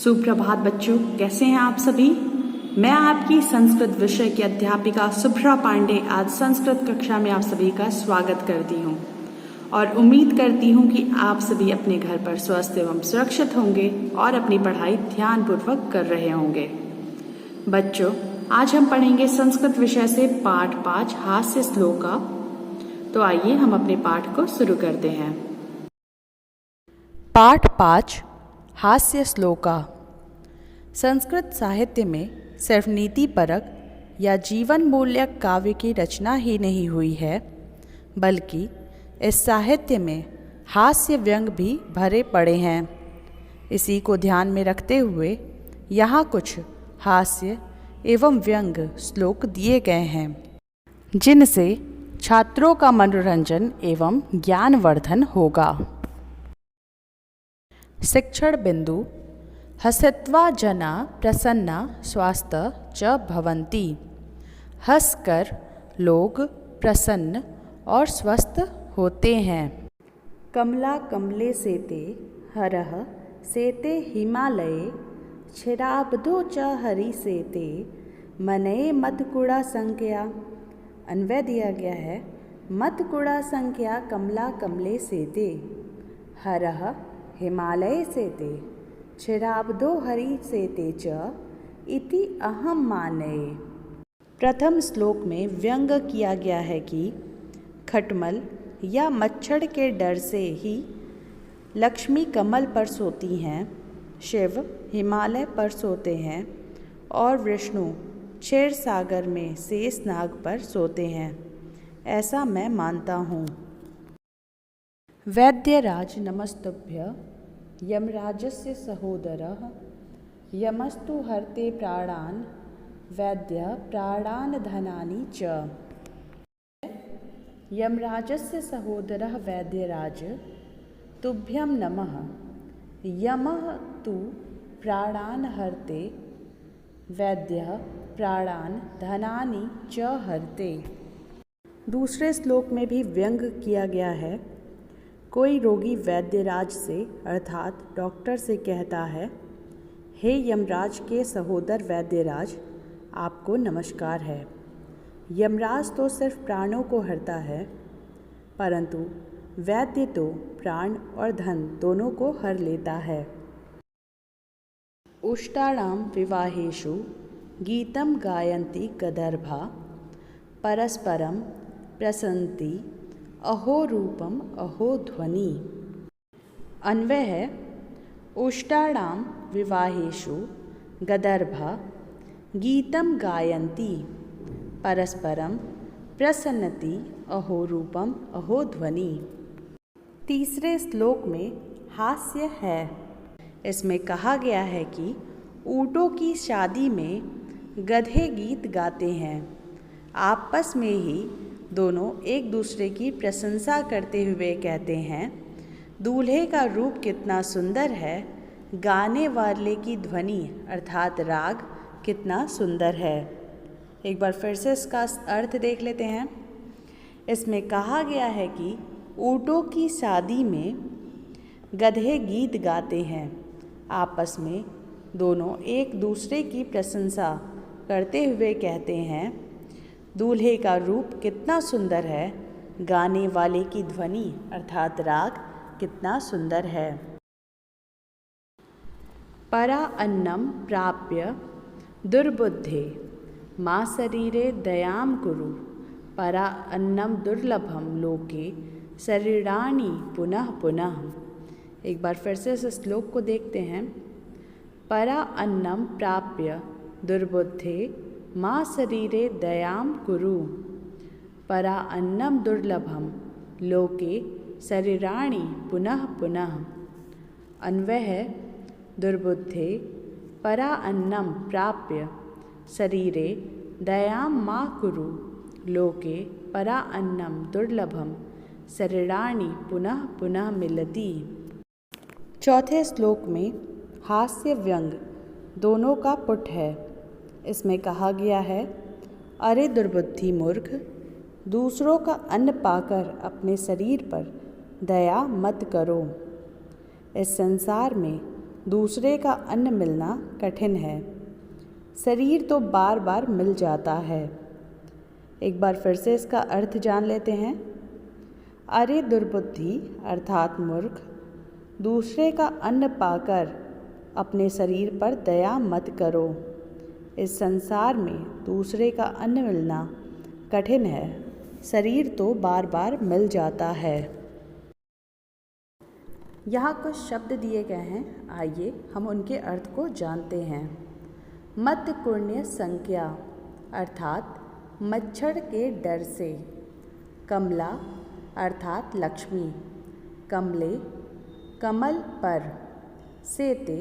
सुप्रभात बच्चों, कैसे हैं आप सभी। मैं आपकी संस्कृत विषय की अध्यापिका सुभ्रा पांडे आज संस्कृत कक्षा में आप सभी का स्वागत करती हूँ और उम्मीद करती हूँ कि आप सभी अपने घर पर स्वस्थ एवं सुरक्षित होंगे और अपनी पढ़ाई ध्यानपूर्वक कर रहे होंगे। बच्चों, आज हम पढ़ेंगे संस्कृत विषय से पाठ 5 हास्य श्लोका। तो आइए हम अपने पाठ को शुरू करते हैं। पाठ 5 हास्य श्लोका। संस्कृत साहित्य में सिर्फ नीति परक या जीवन मूल्यक काव्य की रचना ही नहीं हुई है, बल्कि इस साहित्य में हास्य व्यंग भी भरे पड़े हैं। इसी को ध्यान में रखते हुए यहाँ कुछ हास्य एवं व्यंग श्लोक दिए गए हैं, जिनसे छात्रों का मनोरंजन एवं ज्ञानवर्धन होगा। शिक्षण बिंदु। हसित्वा जना प्रसन्ना स्वास्थ च भवन्ति। हंसकर लोग प्रसन्न और स्वस्थ होते हैं। कमला कमले सेते हरः सेते हिमालये क्षीराब्धो च हरि सेते मनये मत्कुड़ा संख्या। अन्वय दिया गया है। मत्कुड़ा संख्या कमला कमले सेते हरः हिमालय सेते क्षीराब्धो हरि सेते च इति अहम मानये। प्रथम श्लोक में व्यंग किया गया है कि खटमल या मच्छर के डर से ही लक्ष्मी कमल पर सोती हैं, शिव हिमालय पर सोते हैं और विष्णु क्षीर सागर में शेषनाग पर सोते हैं, ऐसा मैं मानता हूँ। वैद्यराज नमस्तुभ्य यमराजस्य सहोदरः यमस्तु हरते प्राणान् वैद्य प्राणान् धनानि च। यमराजस्य सहोदरः वैद्यराज तुभ्यं नमः। यमः तु प्राणान् हरते वैद्यः प्राणान् धनानि च हरते। दूसरे श्लोक में भी व्यंग किया गया है। कोई रोगी वैद्यराज से अर्थात डॉक्टर से कहता है, हे यमराज के सहोदर वैद्यराज, आपको नमस्कार है। यमराज तो सिर्फ प्राणों को हरता है, परंतु वैद्य तो प्राण और धन दोनों को हर लेता है। उष्टाणां विवाहेषु गीतं गायन्ति गदर्भा परस्परं प्रसन्ति अहो रूपम अहो ध्वनि। अन्वय है। उष्टाणां विवाहेषु गदर्भा गीतं गायन्ति परस्परं प्रसन्नति अहो रूपम अहो ध्वनि। तीसरे श्लोक में हास्य है। इसमें कहा गया है कि ऊँटों की शादी में गधे गीत गाते हैं। आपस में ही दोनों एक दूसरे की प्रशंसा करते हुए कहते हैं, दूल्हे का रूप कितना सुंदर है, गाने वाले की ध्वनि अर्थात राग कितना सुंदर है। एक बार फिर से इसका अर्थ देख लेते हैं। इसमें कहा गया है कि ऊँटों की शादी में गधे गीत गाते हैं। आपस में दोनों एक दूसरे की प्रशंसा करते हुए कहते हैं, दूल्हे का रूप कितना सुंदर है, गाने वाले की ध्वनि अर्थात राग कितना सुंदर है। परा अन्नम प्राप्य दुर्बुद्धे माँ शरीरे दयाम कुरु। परा अन्नम दुर्लभम लोके शरीराणि पुनः पुनः। एक बार फिर से इस श्लोक को देखते हैं। परा अन्नम प्राप्य दुर्बुद्धे माँ शरीरे दयाम कुरु। परा अन्नम दुर्लभम लोके शरीराणि पुनः पुनः। अन्वय है। दुर्बुद्धे परा अन्नम प्राप्य शरीरे दयाम मा कुरु लोके परा अन्नम दुर्लभम शरीराणि पुनः पुनः मिलति। चौथे श्लोक में हास्य व्यंग दोनों का पुट है। इसमें कहा गया है, अरे दुर्बुद्धि मूर्ख, दूसरों का अन्न पाकर अपने शरीर पर दया मत करो। इस संसार में दूसरे का अन्न मिलना कठिन है। शरीर तो बार बार मिल जाता है। एक बार फिर से इसका अर्थ जान लेते हैं। अरे दुर्बुद्धि अर्थात मूर्ख, दूसरे का अन्न पाकर अपने शरीर पर दया मत करो। इस संसार में दूसरे का अन्न मिलना कठिन है। शरीर तो बार बार मिल जाता है। यहाँ कुछ शब्द दिए गए हैं, आइए हम उनके अर्थ को जानते हैं। मत कुण्य संज्ञा अर्थात मच्छर के डर से। कमला अर्थात लक्ष्मी, कमले कमल पर। सेते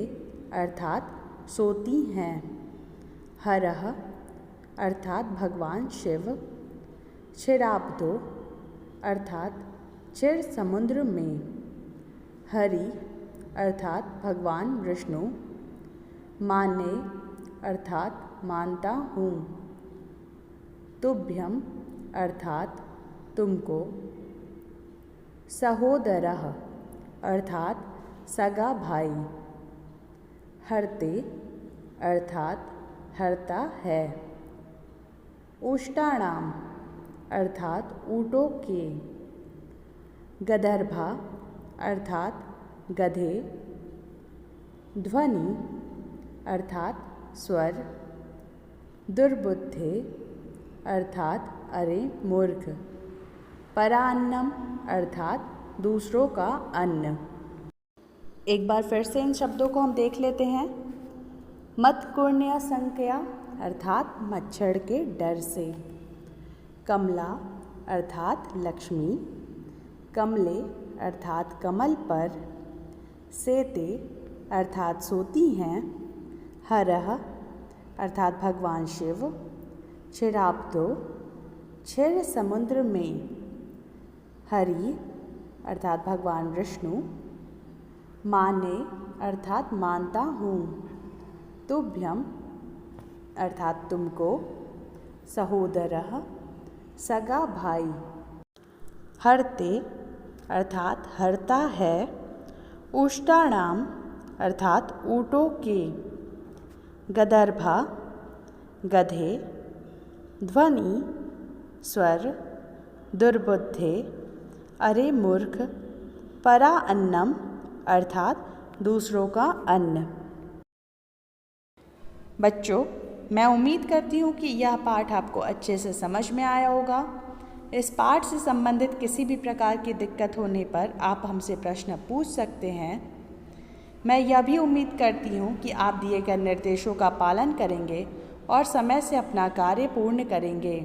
अर्थात सोती हैं। हरः अर्थात भगवान शिव। क्षीराब्दो अर्थात क्षीर समुद्र में। हरि अर्थात भगवान विष्णु। माने अर्थात मानता हूँ। तुभ्यम अर्थात तुमको। सहोदरः अर्थात सगा भाई। हरते अर्थात हरता है। उष्टाणाम अर्थात ऊँटों के। गदर्भा अर्थात गधे। ध्वनि अर्थात स्वर। दुर्बुद्धे अर्थात अरे मूर्ख। परान्नम अर्थात दूसरों का अन्न। एक बार फिर से इन शब्दों को हम देख लेते हैं। मत्कुण्य संज्ञा अर्थात मच्छर के डर से। कमला अर्थात लक्ष्मी। कमले अर्थात कमल पर। सेते अर्थात सोती हैं। हरः अर्थात भगवान शिव। क्षीराब्दो क्षीर समुद्र में। हरि अर्थात भगवान विष्णु। माने अर्थात मानता हूँ। तुभ्यम अर्थात तुमको। सहोदरः सगा भाई। हरते अर्थात हरता है। उष्टाणाम अर्थात ऊँटों के। गदर्भा गधे। ध्वनि स्वर। दुर्बुद्धे अरे मूर्ख। परा अन्नम अर्थात दूसरों का अन्न। बच्चों, मैं उम्मीद करती हूँ कि यह पाठ आपको अच्छे से समझ में आया होगा। इस पाठ से संबंधित किसी भी प्रकार की दिक्कत होने पर आप हमसे प्रश्न पूछ सकते हैं। मैं यह भी उम्मीद करती हूँ कि आप दिए गए निर्देशों का पालन करेंगे और समय से अपना कार्य पूर्ण करेंगे।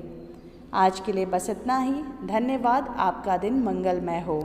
आज के लिए बस इतना ही। धन्यवाद। आपका दिन मंगलमय हो।